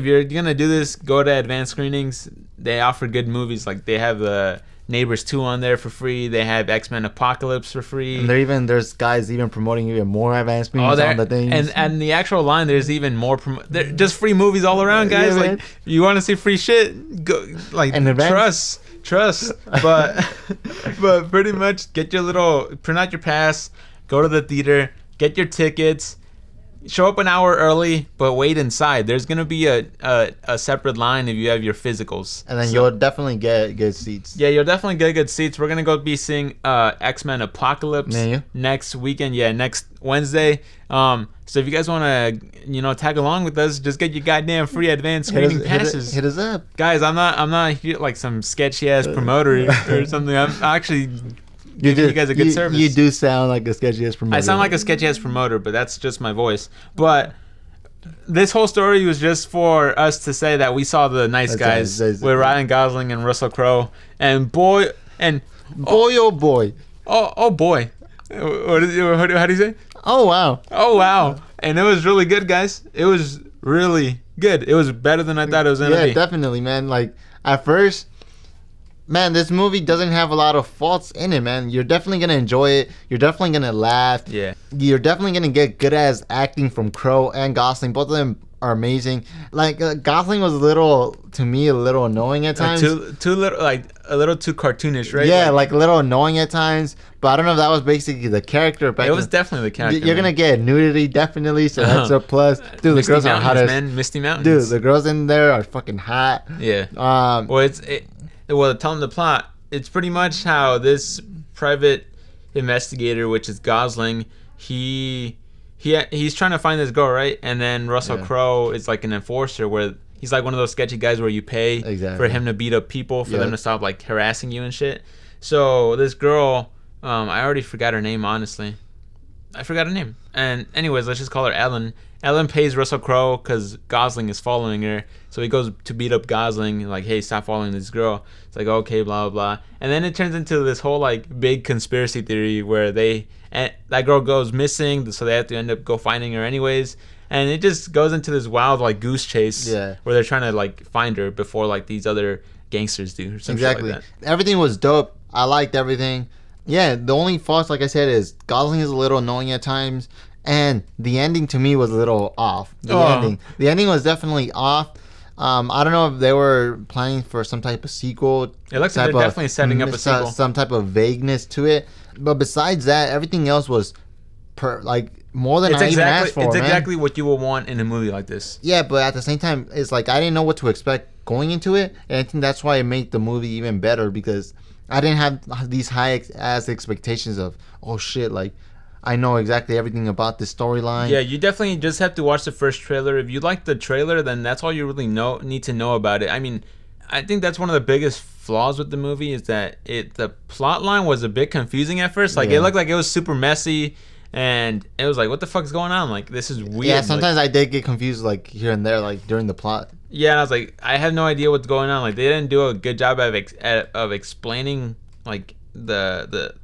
you're gonna do this, go to advanced screenings. They offer good movies. Like, they have the Neighbors 2 on there for free. They have X-Men Apocalypse for free. And there's guys even promoting even more advanced screenings on the things. And the actual line, there's even more. Just free movies all around, guys. Yeah, like, you want to see free shit? Go, like, trust. But pretty much print out your pass, go to the theater, get your tickets. Show up an hour early, but wait inside. There's gonna be a separate line if you have your physicals, and then you'll definitely get good seats. Yeah, you'll definitely get good seats. We're gonna go be seeing X-Men Apocalypse next weekend. Yeah, next Wednesday. So if you guys wanna tag along with us, just get your goddamn free advanced screening passes. Hit us up, guys. I'm not here like some sketchy ass promoter or something. I'm actually. You guys a good service. You do sound like a sketchy ass promoter. I sound like a sketchy ass promoter, but that's just my voice. But this whole story was just for us to say that we saw the nice guys with Ryan Gosling and Russell Crowe, and boy. Oh boy. How do you say? Oh wow. And it was really good, guys. It was really good. It was better than I thought it was gonna be. Yeah, definitely, man. Like, at first, man, this movie doesn't have a lot of faults in it, man. You're definitely going to enjoy it. You're definitely going to laugh. Yeah. You're definitely going to get good ass acting from Crowe and Gosling. Both of them are amazing. Like, Gosling was a little annoying at times. Too little, like a little too cartoonish, right? Yeah, like a little annoying at times. But I don't know if that was basically the character. It was definitely the character. You're going to get nudity, definitely, so that's a plus. Dude, the girls are hot as... man. Misty Mountains. Dude, the girls in there are fucking hot. Yeah. Well, tell them the plot. It's pretty much how this private investigator, which is Gosling, he's trying to find this girl, right? And then Russell Crowe is like an enforcer, where he's like one of those sketchy guys where you pay for him to beat up people, for them to stop like harassing you and shit. So this girl, I already forgot her name, honestly. I forgot her name. And anyways, let's just call her Ellen. Ellen pays Russell Crowe because Gosling is following her. So he goes to beat up Gosling, like, hey, stop following this girl. It's like, okay, blah, blah, blah. And then it turns into this whole, like, big conspiracy theory where that girl goes missing, so they have to end up finding her anyways. And it just goes into this wild, like, goose chase where they're trying to, like, find her before, like, these other gangsters do or something like that. Everything was dope. I liked everything. Yeah, the only fault, like I said, is Gosling is a little annoying at times. And the ending to me was a little off. The ending was definitely off. I don't know if they were planning for some type of sequel. It looks like they're definitely setting up a sequel. Some type of vagueness to it. But besides that, everything else was more than I even asked for. It's exactly what you would want in a movie like this. Yeah, but at the same time, it's like I didn't know what to expect going into it. And I think that's why it made the movie even better, because I didn't have these high ass expectations of, oh shit, like, I know exactly everything about the storyline. Yeah, you definitely just have to watch the first trailer. If you like the trailer, then that's all you really need to know about it. I mean, I think that's one of the biggest flaws with the movie is that the plot line was a bit confusing at first. Like, it looked like it was super messy, and it was like, what the fuck's going on? Like, this is weird. Yeah, sometimes I did get confused, like, here and there, like, during the plot. Yeah, and I was like, I have no idea what's going on. Like, they didn't do a good job of explaining, like, the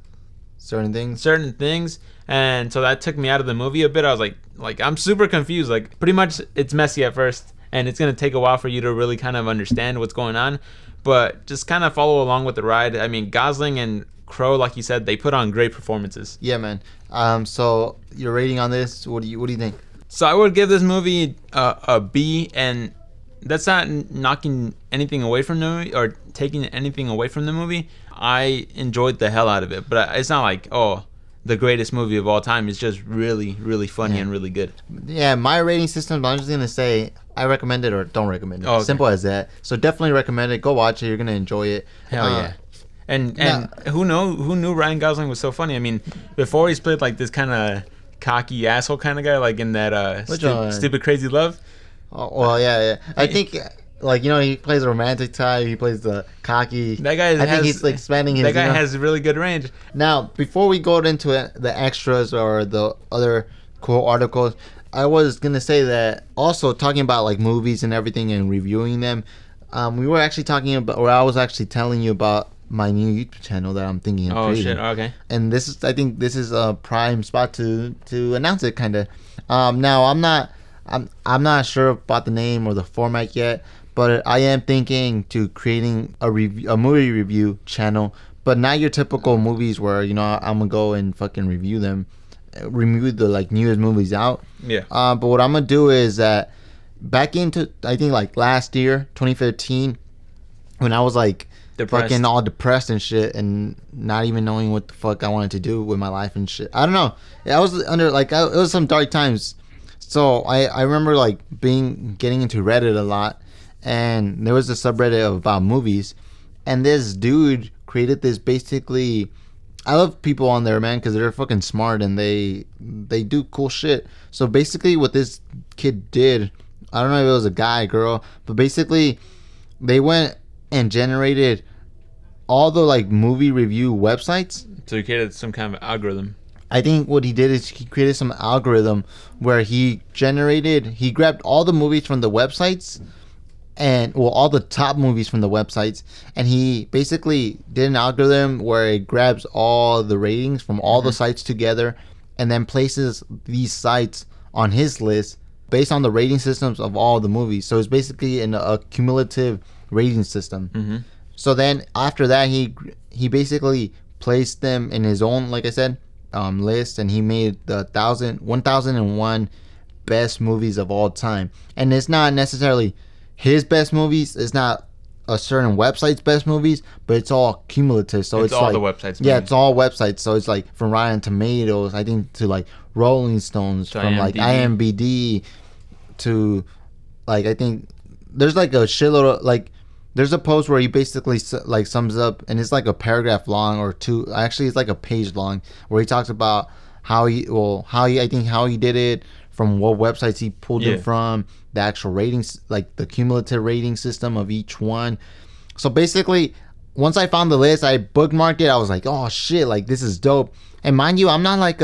certain things. And so that took me out of the movie a bit. I was like I'm super confused. Like, pretty much it's messy at first, and it's going to take a while for you to really kind of understand what's going on. But just kind of follow along with the ride. I mean, Gosling and Crowe, like you said, they put on great performances. Yeah, man. So your rating on this, what do you think? So I would give this movie a B, and that's not knocking anything away from the movie or taking anything away from the movie. I enjoyed the hell out of it, but it's not like, oh, the greatest movie of all time. It's just really, really funny and really good. Yeah, my rating system, I'm just going to say I recommend it or don't recommend it. Oh, okay. Simple as that. So definitely recommend it. Go watch it. You're going to enjoy it. Hell yeah. And who knew Ryan Gosling was so funny? I mean, before he's played like this kind of cocky asshole kind of guy, like in that Stupid Crazy Love. Oh, well, yeah. I think... Like, you know, he plays a romantic type. He plays the cocky. That guy I think he's like expanding his. That guy has really good range. Now, before we go into the extras or the other cool articles, I was gonna say that also talking about like movies and everything and reviewing them. We were actually talking about, or I was actually telling you about my new YouTube channel that I'm thinking of creating. Oh shit! Okay. And I think this is a prime spot to announce it, kind of. Now I'm not sure about the name or the format yet. But I am thinking to creating a movie review channel, but not your typical movies where, you know, I'm gonna go and fucking review them, review the like newest movies out. Yeah. But what I'm gonna do is that back into, I think like last year, 2015, when I was like fucking all depressed and shit, and not even knowing what the fuck I wanted to do with my life and shit. I don't know. I was under like it was some dark times. So I remember like getting into Reddit a lot. And there was a subreddit about movies, and this dude created this basically. I love people on there, man, because they're fucking smart and they do cool shit. So basically, what this kid did, I don't know if it was a guy, girl, but basically, they went and generated all the like movie review websites. So he created some kind of algorithm. I think what he did is he created some algorithm where he grabbed all the movies from the websites. And all the top movies from the websites, and he basically did an algorithm where it grabs all the ratings from all the sites together, and then places these sites on his list based on the rating systems of all the movies. So it's basically a cumulative rating system. Mm-hmm. So then after that, he basically placed them in his own, like I said, list, and he made the 1001 best movies of all time. And it's not necessarily his best movies, is not a certain website's best movies, but it's all cumulative. So it's all like, the websites. Yeah, it's all websites. So it's like from Rotten Tomatoes, I think, to like Rolling Stones, from like IMDb to like, I think there's like a shitload of like, there's a post where he basically like sums up, and it's like a paragraph long or two. Actually, it's like a page long where he talks about how he did it, from what websites he pulled them from, the actual ratings, like the cumulative rating system of each one. So basically, once I found the list, I bookmarked it. I was like, oh shit, like this is dope. And mind you, I'm not like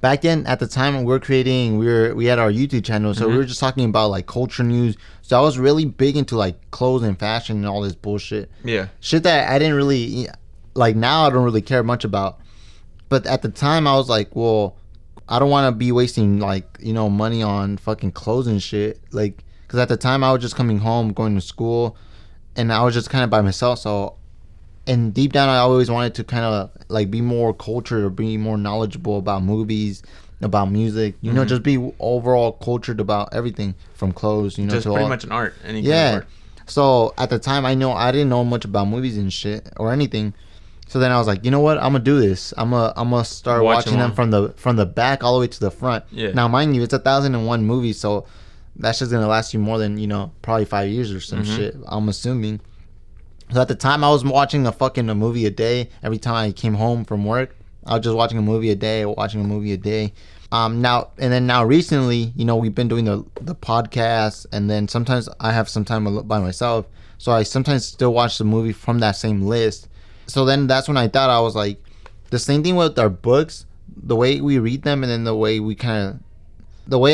back then at the time when we had our YouTube channel, so we were just talking about like culture news. So I was really big into like clothes and fashion and all this bullshit. Yeah. Shit that I didn't really, like now I don't really care much about. But at the time I was like, well, I don't want to be wasting like, you know, money on fucking clothes and shit. Like, because at the time I was just coming home, going to school, and I was just kind of by myself. So, and deep down I always wanted to kind of like be more cultured or be more knowledgeable about movies, about music, you know, just be overall cultured about everything from clothes, you know, just to pretty all, much an art. Any yeah. kind of art. So at the time I didn't know much about movies and shit or anything. So then I was like, you know what? I'm gonna do this. I'm gonna start watching them from the back all the way to the front. Yeah. Now, mind you, it's 1001 movies, so that's just gonna last you more than, you know, probably 5 years or some shit. I'm assuming. So at the time, I was watching a movie a day every time I came home from work. I was just watching a movie a day. Now recently, we've been doing the podcast, and then sometimes I have some time by myself, so I sometimes still watch the movie from that same list. So then that's when I thought, I was like, the same thing with our books, the way we read them, and then the way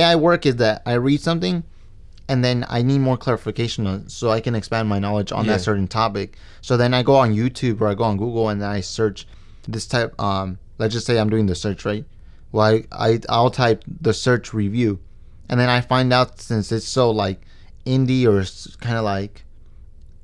I work is that I read something, and then I need more clarification on it so I can expand my knowledge on that certain topic. So then I go on YouTube or I go on Google and then I search this type. Let's just say I'm doing the search, right? Well, I'll type the search review, and then I find out, since it's so like indie, or kind of like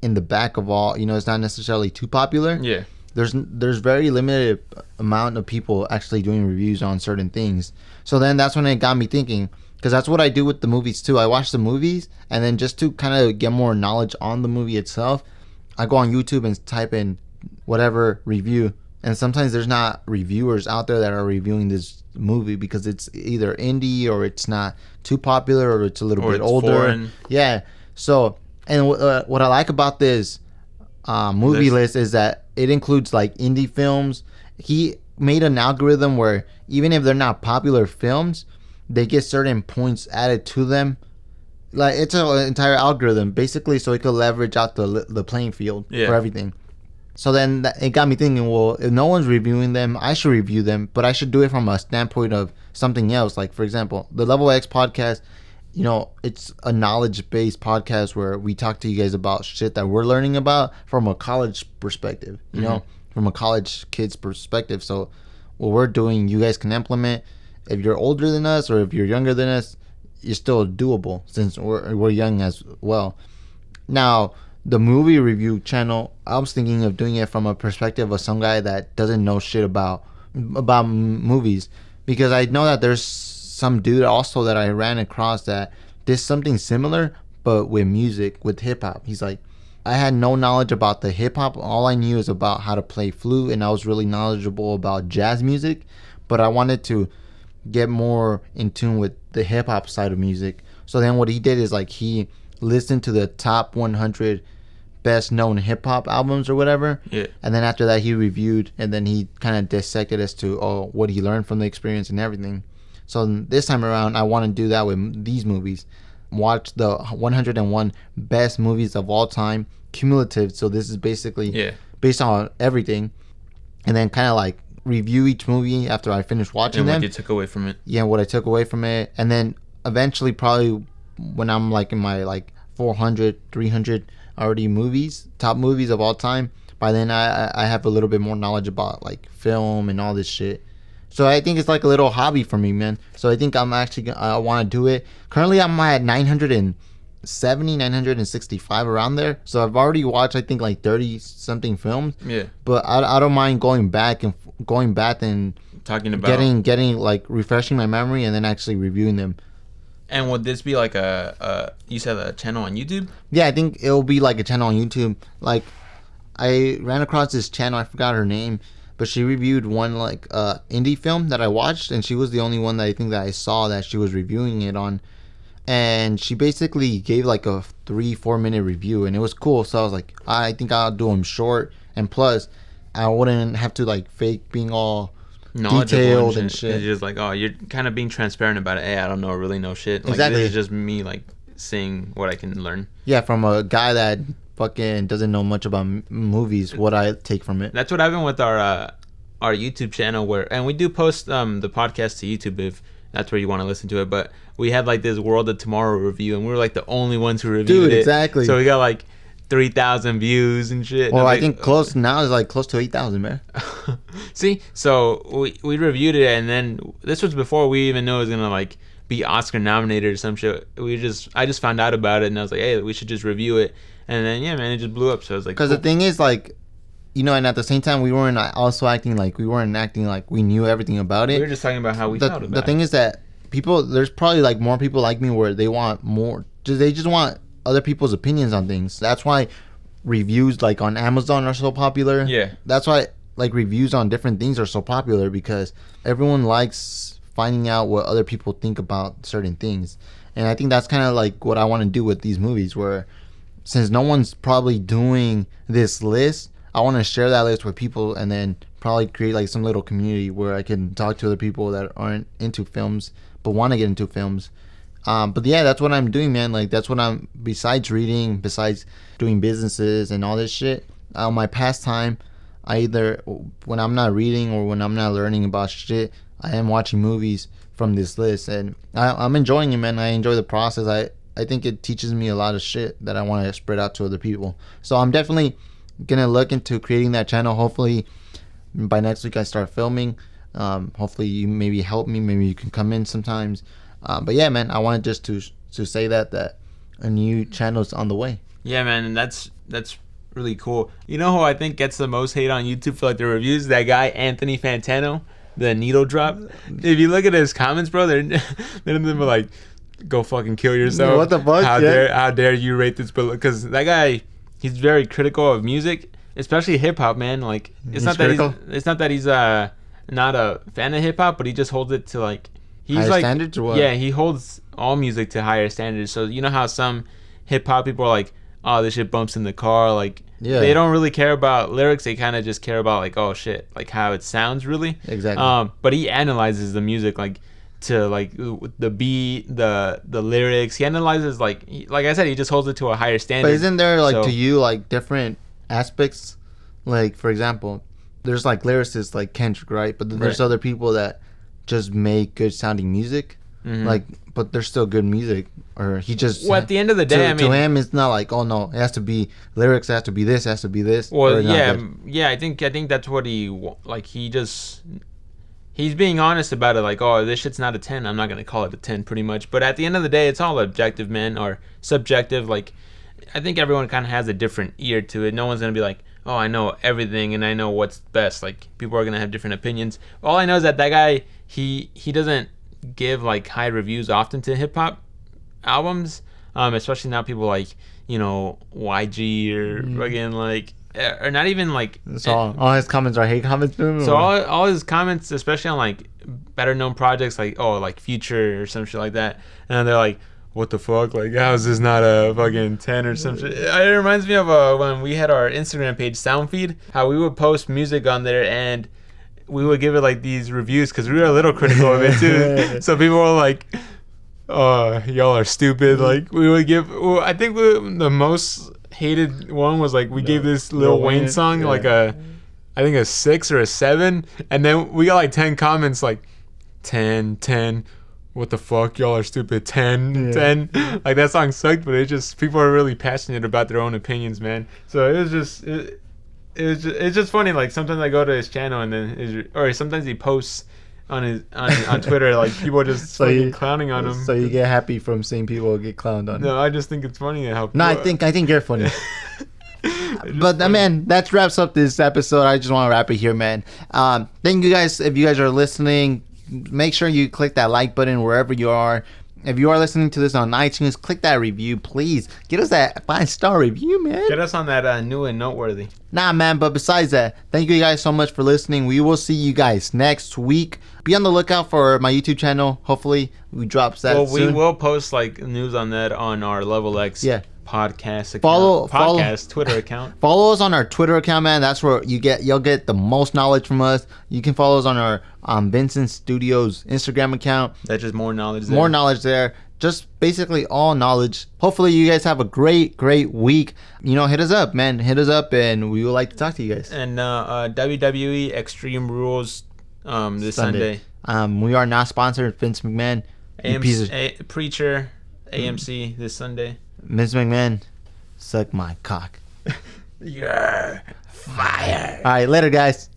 in the back of all, it's not necessarily too popular. Yeah. There's very limited amount of people actually doing reviews on certain things. So then that's when it got me thinking, because that's what I do with the movies too. I watch the movies, and then just to kind of get more knowledge on the movie itself, I go on YouTube and type in whatever review. And sometimes there's not reviewers out there that are reviewing this movie because it's either indie, or it's not too popular, or it's a little bit older. Foreign. Yeah. So, and what I like about this movie list is that it includes like indie films. He made an algorithm where even if they're not popular films, they get certain points added to them. Like, it's an entire algorithm basically, so it could leverage out the playing field for everything. So then it got me thinking, well, if no one's reviewing them, I should review them, but I should do it from a standpoint of something else. Like, for example, the Level X podcast, it's a knowledge-based podcast where we talk to you guys about shit that we're learning about from a college perspective, from a college kid's perspective. So what we're doing, you guys can implement. If you're older than us or if you're younger than us, you're still doable, since we're young as well. Now, the movie review channel, I was thinking of doing it from a perspective of some guy that doesn't know shit about movies, because I know that there's some dude also that I ran across that did something similar, but with music, with hip hop. He's like, I had no knowledge about the hip hop. All I knew is about how to play flute, and I was really knowledgeable about jazz music, but I wanted to get more in tune with the hip hop side of music. So then what he did is, like, he listened to the top 100 best known hip hop albums or whatever. Yeah. And then after that, he reviewed, and then he kind of dissected as to what he learned from the experience and everything. So this time around, I want to do that with these movies. Watch the 101 best movies of all time, cumulative. So this is basically based on everything, and then kind of like review each movie after I finish watching them. And what you took away from it. Yeah, what I took away from it, and then eventually, probably when I'm like in my like 400, 300 already movies, top movies of all time, by then I have a little bit more knowledge about like film and all this shit. So I think it's like a little hobby for me, man. So I think I want to do it. Currently I'm at 970, 965 around there. So I've already watched, I think, like 30 something films. Yeah. But I don't mind going back and talking about getting like refreshing my memory and then actually reviewing them. And would this be like you said a channel on YouTube? Yeah, I think it'll be like a channel on YouTube. Like, I ran across this channel, I forgot her name, but she reviewed one like indie film that I watched, and she was the only one that I think that I saw that she was reviewing it on. And she basically gave like a 3-4 minute review, and it was cool. So I was like, I think I'll do them short, and plus I wouldn't have to like fake being all detailed and shit. It's just like, you're kind of being transparent about it. Hey, I don't really know shit. Like, exactly. This is just me like seeing what I can learn. Yeah, from a guy that fucking doesn't know much about movies, what I take from it. That's what I've been with our YouTube channel, and we do post the podcast to YouTube if that's where you want to listen to it. But we had like this World of Tomorrow review, and we were like the only ones who reviewed it. Exactly. So we got like 3,000 views and shit. Well, I think close to 8,000, man. See, so we reviewed it, and then this was before we even knew it was gonna like be Oscar nominated or some shit. I just found out about it, and I was like, hey, we should just review it. And then yeah, man, it just blew up. So I was like, because cool. The thing is, like, and at the same time, we weren't acting like we knew everything about it. We were just talking about how we felt about it. The thing is that there's probably like more people like me where they want more. They just want other people's opinions on things. That's why reviews like on Amazon are so popular. Yeah. That's why like reviews on different things are so popular, because everyone likes finding out what other people think about certain things. And I think that's kind of like what I want to do with these movies, where since no one's probably doing this list, I want to share that list with people, and then probably create like some little community where I can talk to other people that aren't into films but want to get into films. But yeah, that's what I'm doing, man. Like that's what I'm, besides reading, besides doing businesses and all this shit, my pastime, I either, when I'm not reading or when I'm not learning about shit, I am watching movies from this list, and I'm enjoying it, man. I enjoy the process. I think it teaches me a lot of shit that I want to spread out to other people. So I'm definitely gonna look into creating that channel. Hopefully by next week I start filming. Hopefully you maybe help me. Maybe you can come in sometimes. But yeah, man, I wanted just to say that a new channel's on the way. Yeah, man, and that's really cool. You know who I think gets the most hate on YouTube for like the reviews? That guy Anthony Fantano, the needle drop. If you look at his comments, bro, they're like, go fucking kill yourself. What the fuck? How dare you rate this? Because that guy, he's very critical of music, especially hip hop, man. Like it's not that he's not a fan of hip hop, but he just holds it to like. He's higher like, standards or what? Yeah, he holds all music to higher standards. So you know how some hip hop people are like, oh, this shit bumps in the car. Like, they don't really care about lyrics. They kind of just care about like, oh shit, like how it sounds really. Exactly. But he analyzes the music like to like the beat, the lyrics. He analyzes like I said, he just holds it to a higher standard. But isn't there like to you like different aspects? Like for example, there's like lyricists like Kendrick, right? But then there's other people that just make good sounding music, like, but they're still good music. Or he just, well, at the end of the day, to him it's not like, oh no, it has to be lyrics, it has to be this, it has to be this. Well, yeah, I think that's what he like. He's being honest about it. Like, oh, this shit's not a 10. I'm not gonna call it a 10, pretty much. But at the end of the day, it's all objective, man, or subjective. Like, I think everyone kind of has a different ear to it. No one's gonna be like, oh, I know everything and I know what's best. Like, people are gonna have different opinions. All I know is that guy, he doesn't give like high reviews often to hip hop albums, especially now people like, you know, YG or again like, or not even like. So all his comments are hate comments to him. So all his comments, especially on like better known projects like like Future or some shit like that, and they're like, what the fuck? Like, how is this not a fucking 10 or some shit? It reminds me of when we had our Instagram page, Soundfeed, how we would post music on there and we would give it like these reviews because we were a little critical of it too. So people were like, oh, y'all are stupid. Like, we would give, I think the most hated one was like, we gave this Lil Wayne song like I think a 6 or a 7. And then we got like 10 comments like, 10. What the fuck, y'all are stupid. 10. Like, that song sucked, but it's just, people are really passionate about their own opinions, man. So it was just it's just funny. Like, sometimes I go to his channel and then or sometimes he posts on his on Twitter, like, people just clowning on him. So you get happy from seeing people get clowned on. No, I just think it's funny how. No, I think you're funny. But man, that wraps up this episode. I just want to wrap it here, man. Thank you guys. If you guys are listening, make sure you click that like button wherever you are. If you are listening to this on iTunes, click that review, please. Get us that 5-star review, man. Get us on that new and noteworthy. Nah, man, but besides that, thank you guys so much for listening. We will see you guys next week. Be on the lookout for my YouTube channel. Hopefully, we drop that soon. We will post like news on that on our LevelXPodcast account. Follow Twitter account. Follow us on our Twitter account, man. That's where you'll get the most knowledge from us. You can follow us on our Vincent Studios Instagram account. That's just more knowledge there. More knowledge there. Just basically all knowledge. Hopefully you guys have a great week. You know, hit us up, man. Hit us up, and we would like to talk to you guys. And WWE Extreme Rules this Sunday. We are not sponsored. Vince McMahon. Preacher AMC this Sunday. Vince McMahon, suck my cock. Yeah. Fire. All right, later, guys.